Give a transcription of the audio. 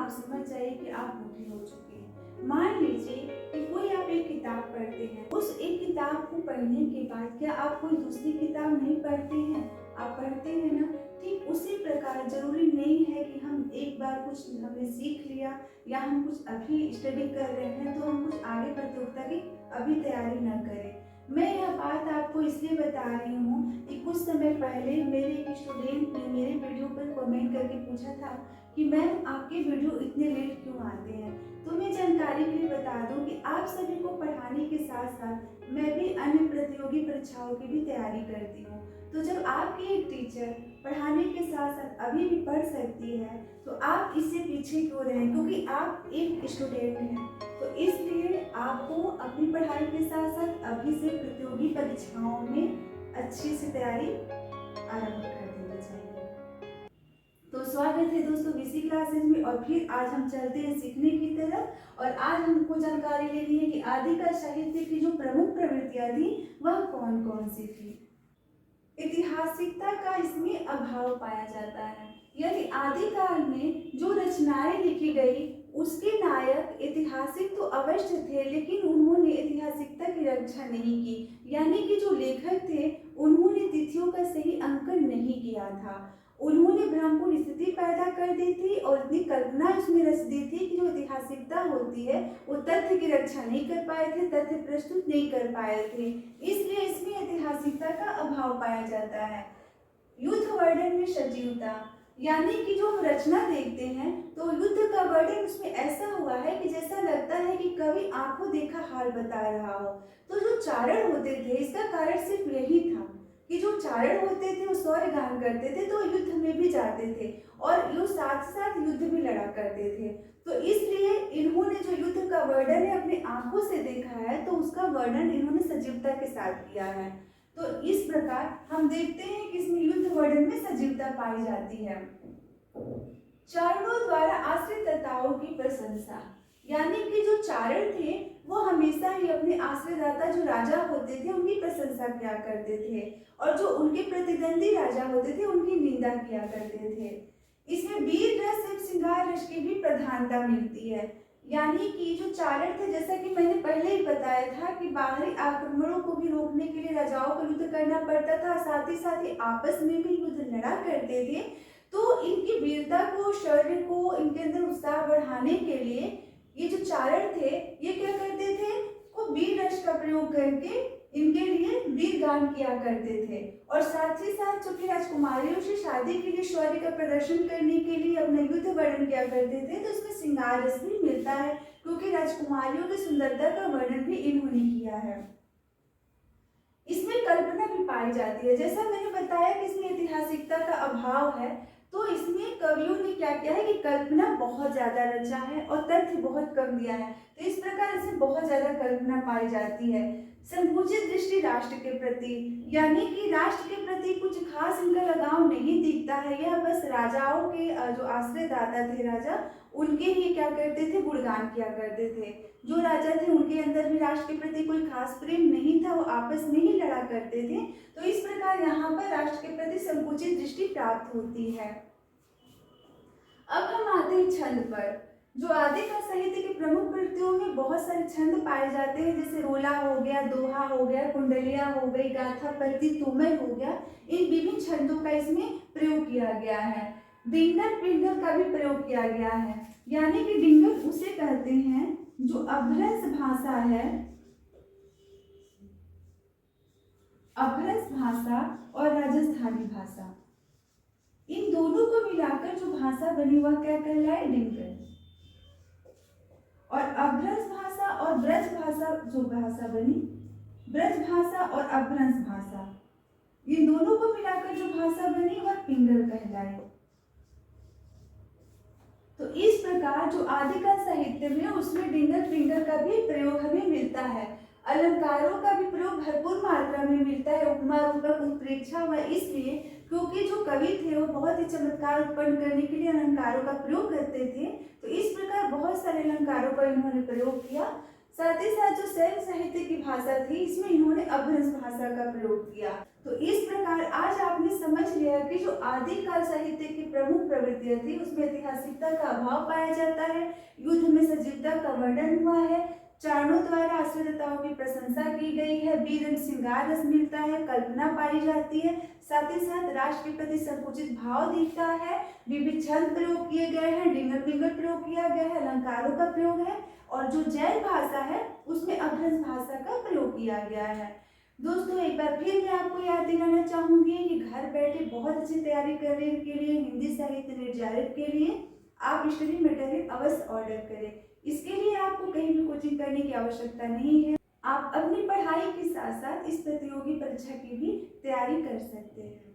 आप समझ जाइए कि आप बूढ़े हो चुके हैं। मान लीजिए कि कोई आप एक किताब पढ़ते हैं, उस एक किताब को पढ़ने के बाद क्या आप कोई दूसरी किताब नहीं पढ़ते हैं? आप पढ़ते हैं ना। ठीक उसी प्रकार जरूरी नहीं है कि हम एक बार कुछ हमने सीख लिया या हम कुछ अभी स्टडी कर रहे हैं तो हम कुछ आगे प्रतियोगिता की अभी तैयारी न करें। मैं यह बात आपको इसलिए बता रही हूँ कि कुछ समय पहले मेरे एक स्टूडेंट ने मेरे वीडियो पर कमेंट करके पूछा था कि मैम आपके वीडियो इतने लेट क्यों आते हैं। तो मैं जानकारी के लिए बता दूं कि आप सभी को पढ़ाने के साथ साथ मैं भी अन्य प्रतियोगी परीक्षाओं की भी तैयारी करती हूँ। तो जब आपकी एक टीचर पढ़ाने के साथ साथ अभी भी पढ़ सकती है तो आप इससे पीछे क्यों रहें, क्योंकि आप एक स्टूडेंट हैं। तो इसलिए आपको अपनी पढ़ाई के साथ साथ अभी से प्रतियोगी परीक्षाओं में अच्छी से तैयारी आरंभ कर देनी चाहिए। तो स्वागत है दोस्तों वीसी क्लासेज में, और फिर आज हम चलते हैं सीखने की तरफ। और आज हमको जानकारी लेनी है कि आदिकाल साहित्य की जो प्रमुख प्रवृत्तियां थी वह कौन कौन सी थी। ऐतिहासिकता का इसमें अभाव पाया जाता है, यानी आदिकाल में जो रचनाएं लिखी गई उसके नायक ऐतिहासिक तो अवश्य थे, लेकिन उन्होंने ऐतिहासिकता की रक्षा नहीं की। यानी कि जो लेखक थे उन्होंने तिथियों का सही अंकन नहीं किया था। उन्होंने भ्रमपूर्ण स्थिति पैदा कर दी थी और इतनी कल्पना इसमें रच दी थी कि जो ऐतिहासिकता होती है वो तथ्य की रक्षा नहीं कर पाए थे, तथ्य प्रस्तुत नहीं कर पाए थे। इसलिए इसमें ऐतिहासिकता का अभाव पाया जाता है। युद्ध वर्णन में सजीवता, यानी कि जो हम रचना देखते हैं तो युद्ध का वर्णन उसमें ऐसा हुआ है कि जैसा लगता है कि कवि आंखों देखा हाल बता रहा हो। तो जो चारण होते थे इसका कारण सिर्फ यही था कि जो चारण होते थे वो शौर्य गान करते थे तो युद्ध में भी जाते थे और ये साथ साथ युद्ध भी लड़ा करते थे। तो इसलिए इन्होंने जो युद्ध का वर्णन है अपनी आंखों से देखा है तो उसका वर्णन इन्होंने सजीवता के साथ किया है। तो इस प्रकार हम देखते हैं कि इसमें युद्ध वर्णन में सजीवता पाई जाती है। चारणों द्वारा आश्रितताओं की प्रशंसा, यानी कि जो चारण थे वो हमेशा ही अपने आश्रयदाता जो राजा होते थे उनकी प्रशंसा किया करते थे और जो उनके प्रतिद्वंदी राजा होते थे उनकी निंदा किया करते थे। इसमें वीर रस एवं श्रृंगार रस की भी प्रधानता मिलती है, यानी कि जो चारण थे जैसा कि मैंने पहले ही बताया था कि बाहरी आक्रमणों को भी रोकने के लिए राजाओं को युद्ध करना पड़ता था, साथ ही आपस में भी युद्ध लड़ा करते थे। तो इनकी वीरता को, शौर्य को, इनके अंदर उत्साह बढ़ाने के लिए ये जो चारण थे ये क्या करते थे, को वीर रस का प्रयोग करके इनके लिए वीर गान किया करते थे। और साथ ही साथ चूंकि राजकुमारियों से शादी के लिए शौर्य का प्रदर्शन करने के लिए अपना युद्ध वर्णन किया करते थे, तो इसमें श्रृंगार रस भी मिलता है क्योंकि राजकुमारियों की सुंदरता का वर्णन भी इन्होंने किया है। इसमें कल्पना भी पाई जाती है, जैसा मैंने बताया कि इसमें ऐतिहासिकता का अभाव है तो इसमें कवियों ने क्या किया है कि कल्पना बहुत ज्यादा रचा है और तथ्य बहुत कम दिया है। तो इस प्रकार इसमें बहुत ज्यादा कल्पना पाई जाती है। संकुचित दृष्टि राष्ट्र के प्रति, यानी कि राष्ट्र के प्रति कुछ खास इनका लगाव नहीं दिखता है, यह बस राजाओं के जो आश्रयदाता थे राजा उनके ही क्या करते थे, गुणगान किया करते थे। जो राजा थे उनके अंदर भी राष्ट्र के प्रति कोई खास प्रेम नहीं था, वो आपस में ही लड़ा करते थे। तो इस प्रकार यहाँ पर राष्ट्र के प्रति संकुचित दृष्टि प्राप्त होती है। अब हम आते हैं छंद पर। जो आदिकाल साहित्य के प्रमुख कृतियों में बहुत सारे छंद पाए जाते हैं, जैसे रोला हो गया, दोहा हो गया, कुंडलिया हो गई, गाथा, पद्य, तोमर हो गया। इन विभिन्न छंदों का इसमें प्रयोग किया गया है। डिंगल पिंगल का भी प्रयोग किया गया है, यानी कि डिंगल उसे कहते हैं जो अभ्रंश भाषा है, अभ्रंश भाषा और राजस्थानी भाषा, इन दोनों को मिलाकर जो भाषा बनी वह क्या कहलाए, डिंगल। और अभ्रंश भाषा और ब्रज भाषा जो भाषा बनी, ब्रज भाषा और अभ्रंश भाषा, इन दोनों को मिलाकर जो भाषा बनी वह पिंगल कहलाए। तो इस प्रकार जो आदिकाल साहित्य में उसमें डिंगल पिंगल का भी प्रयोग हमें मिलता है। अलंकारों का भी प्रयोग भरपूर मात्रा में मिलता है, उपमा, रूपक, उत्प्रेक्षा व इसलिए क्योंकि जो कवि थे वो बहुत ही चमत्कार उत्पन्न करने के लिए अलंकारों का प्रयोग करते थे। तो इस प्रकार बहुत सारे अलंकारों का इन्होंने प्रयोग किया। साथ ही साथ जो शैव साहित्य की भाषा थी इसमें इन्होंने अभ्रंश भाषा का प्रयोग किया। तो इस प्रकार आज आपने समझ लिया कि जो आदिकाल साहित्य की प्रमुख प्रवृत्तियां थी उसमें ऐतिहासिकता का अभाव पाया जाता है, युद्ध में सजीवता का वर्णन हुआ है, चारणों द्वारा आश्रितताओं की प्रशंसा की गई है, वीर एवं श्रृंगार रस मिलता है, कल्पना पाई जाती है, साथ ही साथ राष्ट्र के प्रति संकुचित भाव दिखता है, विविध छंद प्रयोग किए गए हैं, डिंगल पिंगल प्रयोग किया गया है, अलंकारों का प्रयोग है और जो जैन भाषा है उसमें अभ्रंश भाषा का प्रयोग किया गया है। दोस्तों एक बार फिर मैं आपको याद दिलाना चाहूंगी कि घर बैठे बहुत अच्छी तैयारी करने के लिए हिंदी साहित्य निर्धारित के लिए आप स्टडी मटेरियल अवश्य ऑर्डर करें। इसके लिए आपको कहीं भी कोचिंग करने की आवश्यकता नहीं है, आप अपनी पढ़ाई के साथ साथ इस प्रतियोगी परीक्षा की भी तैयारी कर सकते हैं।